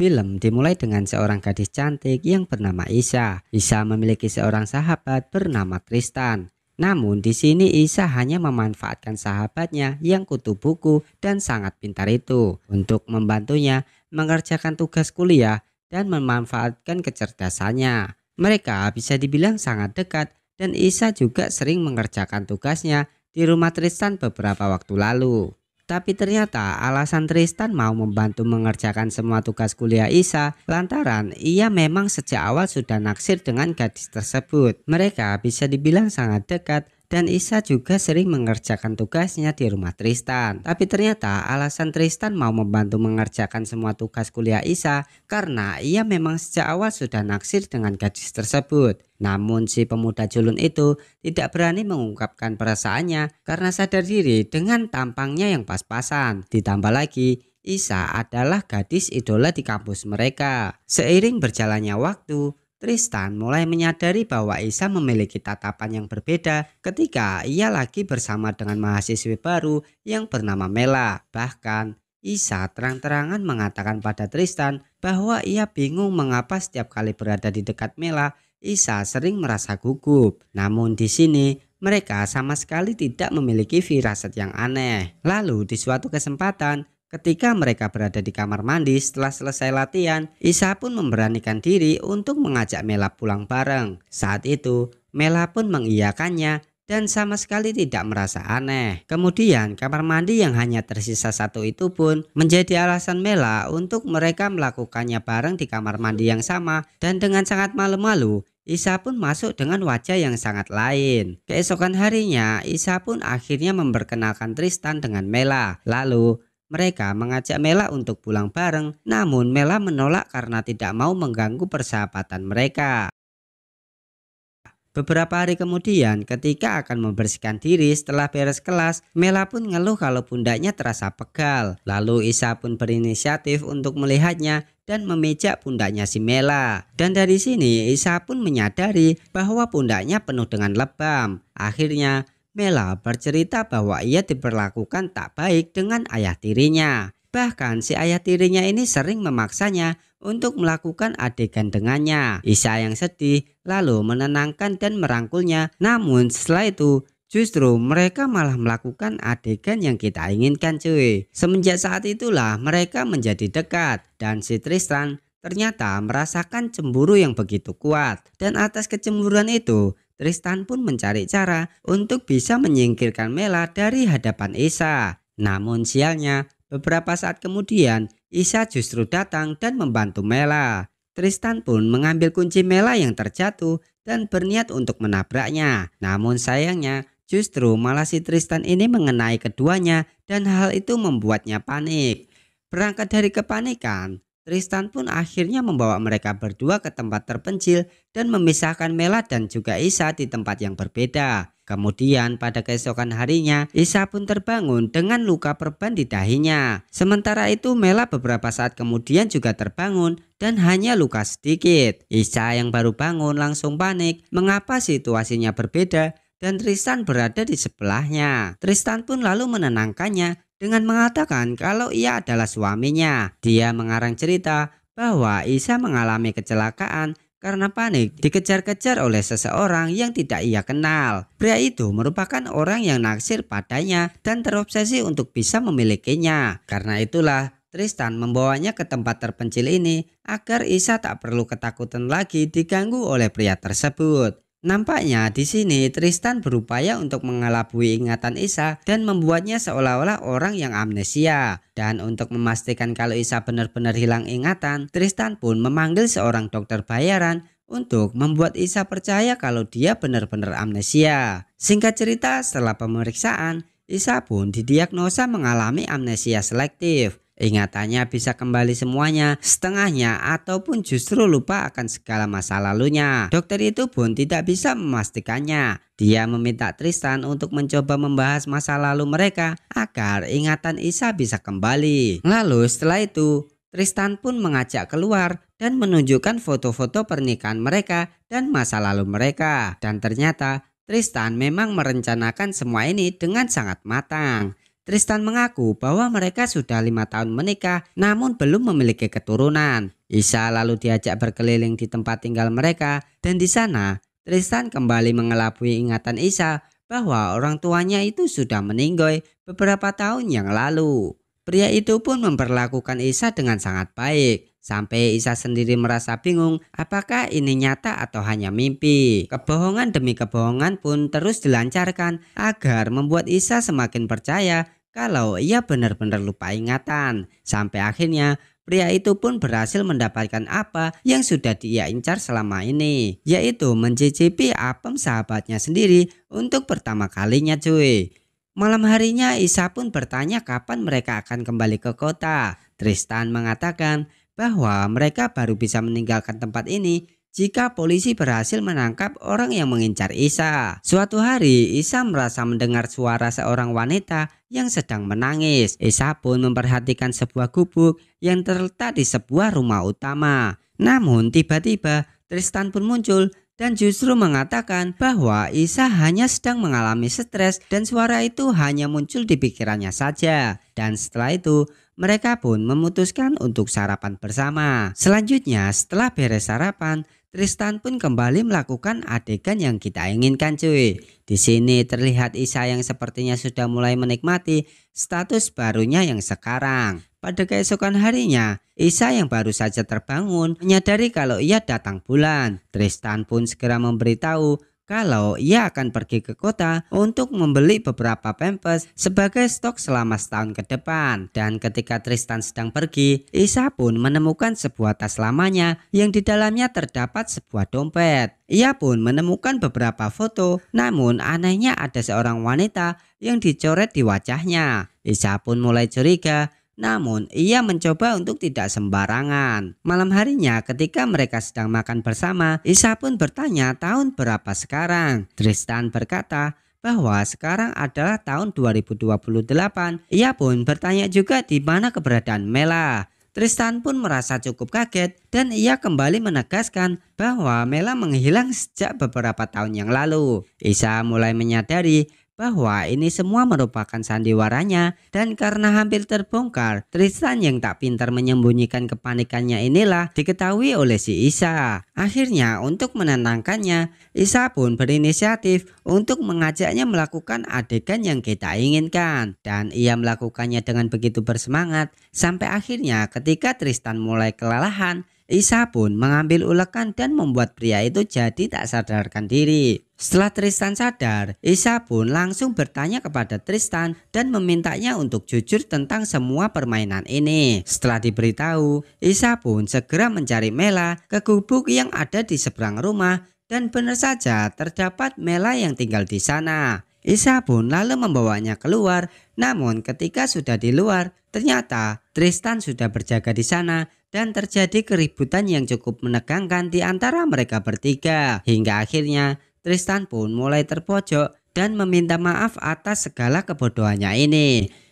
Film dimulai dengan seorang gadis cantik yang bernama Isa. Isa memiliki seorang sahabat bernama Tristan. Namun di sini Isa hanya memanfaatkan sahabatnya yang kutu buku dan sangat pintar itu untuk membantunya mengerjakan tugas kuliah dan memanfaatkan kecerdasannya. Mereka bisa dibilang sangat dekat dan Isa juga sering mengerjakan tugasnya di rumah Tristan beberapa waktu lalu. Tapi ternyata alasan Tristan mau membantu mengerjakan semua tugas kuliah Isa lantaran ia memang sejak awal sudah naksir dengan gadis tersebut. Mereka bisa dibilang sangat dekat dan Isa juga sering mengerjakan tugasnya di rumah Tristan. Tapi ternyata alasan Tristan mau membantu mengerjakan semua tugas kuliah Isa karena ia memang sejak awal sudah naksir dengan gadis tersebut. Namun si pemuda culun itu tidak berani mengungkapkan perasaannya karena sadar diri dengan tampangnya yang pas-pasan. Ditambah lagi Isa adalah gadis idola di kampus mereka. Seiring berjalannya waktu, Tristan mulai menyadari bahwa Isa memiliki tatapan yang berbeda ketika ia lagi bersama dengan mahasiswi baru yang bernama Mela. Bahkan Isa terang-terangan mengatakan pada Tristan bahwa ia bingung mengapa setiap kali berada di dekat Mela, Isa sering merasa gugup. Namun di sini mereka sama sekali tidak memiliki firasat yang aneh. Lalu di suatu kesempatan ketika mereka berada di kamar mandi setelah selesai latihan, Isa pun memberanikan diri untuk mengajak Mela pulang bareng. Saat itu Mela pun mengiyakannya dan sama sekali tidak merasa aneh. Kemudian kamar mandi yang hanya tersisa satu itu pun menjadi alasan Mela untuk mereka melakukannya bareng di kamar mandi yang sama. Dan dengan sangat malu-malu Isa pun masuk dengan wajah yang sangat lain. Keesokan harinya Isa pun akhirnya memperkenalkan Tristan dengan Mela. Lalu mereka mengajak Mela untuk pulang bareng, namun Mela menolak karena tidak mau mengganggu persahabatan mereka. Beberapa hari kemudian ketika akan membersihkan diri setelah beres kelas, Mela pun ngeluh kalau pundaknya terasa pegal. Lalu Isa pun berinisiatif untuk melihatnya dan memijak pundaknya si Mela. Dan dari sini Isa pun menyadari bahwa pundaknya penuh dengan lebam. Akhirnya Mela bercerita bahwa ia diperlakukan tak baik dengan ayah tirinya. Bahkan si ayah tirinya ini sering memaksanya untuk melakukan adegan dengannya. Isa yang sedih lalu menenangkan dan merangkulnya. Namun setelah itu justru mereka malah melakukan adegan yang kita inginkan cuy. Semenjak saat itulah mereka menjadi dekat dan si Tristan ternyata merasakan cemburu yang begitu kuat. Dan atas kecemburuan itu Tristan pun mencari cara untuk bisa menyingkirkan Mela dari hadapan Isa. Namun sialnya beberapa saat kemudian Isa justru datang dan membantu Mela. Tristan pun mengambil kunci Mela yang terjatuh dan berniat untuk menabraknya. Namun sayangnya justru malah si Tristan ini mengenai keduanya dan hal itu membuatnya panik. Berangkat dari kepanikan, Tristan pun akhirnya membawa mereka berdua ke tempat terpencil dan memisahkan Mela dan juga Isa di tempat yang berbeda. Kemudian pada keesokan harinya Isa pun terbangun dengan luka perban di dahinya. Sementara itu Mela beberapa saat kemudian juga terbangun dan hanya luka sedikit. Isa yang baru bangun langsung panik mengapa situasinya berbeda dan Tristan berada di sebelahnya. Tristan pun lalu menenangkannya dengan mengatakan kalau ia adalah suaminya. Dia mengarang cerita bahwa Isa mengalami kecelakaan karena panik dikejar-kejar oleh seseorang yang tidak ia kenal. Pria itu merupakan orang yang naksir padanya dan terobsesi untuk bisa memilikinya. Karena itulah Tristan membawanya ke tempat terpencil ini agar Isa tak perlu ketakutan lagi diganggu oleh pria tersebut. Nampaknya di sini Tristan berupaya untuk mengelabui ingatan Isa dan membuatnya seolah-olah orang yang amnesia. Dan untuk memastikan kalau Isa benar-benar hilang ingatan, Tristan pun memanggil seorang dokter bayaran untuk membuat Isa percaya kalau dia benar-benar amnesia. Singkat cerita, setelah pemeriksaan, Isa pun didiagnosa mengalami amnesia selektif. Ingatannya bisa kembali semuanya, setengahnya ataupun justru lupa akan segala masa lalunya. Dokter itu pun tidak bisa memastikannya. Dia meminta Tristan untuk mencoba membahas masa lalu mereka agar ingatan Isa bisa kembali. Lalu setelah itu Tristan pun mengajak keluar dan menunjukkan foto-foto pernikahan mereka dan masa lalu mereka. Dan ternyata Tristan memang merencanakan semua ini dengan sangat matang. Tristan mengaku bahwa mereka sudah 5 tahun menikah namun belum memiliki keturunan. Isa lalu diajak berkeliling di tempat tinggal mereka dan di sana Tristan kembali mengelabui ingatan Isa bahwa orang tuanya itu sudah meninggal beberapa tahun yang lalu. Pria itu pun memperlakukan Isa dengan sangat baik. Sampai Isa sendiri merasa bingung apakah ini nyata atau hanya mimpi. Kebohongan demi kebohongan pun terus dilancarkan agar membuat Isa semakin percaya kalau ia benar-benar lupa ingatan. Sampai akhirnya pria itu pun berhasil mendapatkan apa yang sudah dia incar selama ini, yaitu mencicipi apem sahabatnya sendiri untuk pertama kalinya cuy. Malam harinya Isa pun bertanya kapan mereka akan kembali ke kota. Tristan mengatakan bahwa mereka baru bisa meninggalkan tempat ini jika polisi berhasil menangkap orang yang mengincar Isa. Suatu hari Isa merasa mendengar suara seorang wanita yang sedang menangis. Isa pun memperhatikan sebuah gubuk yang terletak di sebuah rumah utama. Namun tiba-tiba Tristan pun muncul dan justru mengatakan bahwa Isa hanya sedang mengalami stres dan suara itu hanya muncul di pikirannya saja. Dan setelah itu mereka pun memutuskan untuk sarapan bersama. Selanjutnya setelah beres sarapan, Tristan pun kembali melakukan adegan yang kita inginkan cuy. Di sini terlihat Isa yang sepertinya sudah mulai menikmati status barunya yang sekarang. Pada keesokan harinya, Isa yang baru saja terbangun menyadari kalau ia datang bulan. Tristan pun segera memberitahu kalau ia akan pergi ke kota untuk membeli beberapa pampers sebagai stok selama setahun ke depan. Dan ketika Tristan sedang pergi, Isa pun menemukan sebuah tas lamanya yang di dalamnya terdapat sebuah dompet. Ia pun menemukan beberapa foto, namun anehnya ada seorang wanita yang dicoret di wajahnya. Isa pun mulai curiga. Namun ia mencoba untuk tidak sembarangan. Malam harinya ketika mereka sedang makan bersama, Isa pun bertanya tahun berapa sekarang. Tristan berkata bahwa sekarang adalah tahun 2028. Ia pun bertanya juga di mana keberadaan Mela. Tristan pun merasa cukup kaget dan ia kembali menegaskan bahwa Mela menghilang sejak beberapa tahun yang lalu. Isa mulai menyadari bahwa ini semua merupakan sandiwaranya dan karena hampir terbongkar, Tristan yang tak pintar menyembunyikan kepanikannya inilah diketahui oleh si Isa. Akhirnya untuk menenangkannya, Isa pun berinisiatif untuk mengajaknya melakukan adegan yang kita inginkan dan ia melakukannya dengan begitu bersemangat sampai akhirnya ketika Tristan mulai kelelahan, Isa pun mengambil ulekan dan membuat pria itu jadi tak sadarkan diri. Setelah Tristan sadar, Isa pun langsung bertanya kepada Tristan dan memintanya untuk jujur tentang semua permainan ini. Setelah diberitahu, Isa pun segera mencari Mela ke gubuk yang ada di seberang rumah dan benar saja terdapat Mela yang tinggal di sana. Isa pun lalu membawanya keluar, namun ketika sudah di luar, ternyata Tristan sudah berjaga di sana dan terjadi keributan yang cukup menegangkan di antara mereka bertiga. Hingga akhirnya Tristan pun mulai terpojok dan meminta maaf atas segala kebodohannya ini.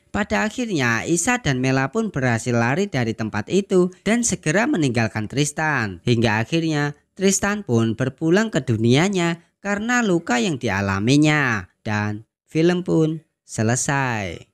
Pada akhirnya Isa dan Mela pun berhasil lari dari tempat itu dan segera meninggalkan Tristan. Hingga akhirnya Tristan pun berpulang ke dunianya karena luka yang dialaminya. Dan film pun selesai.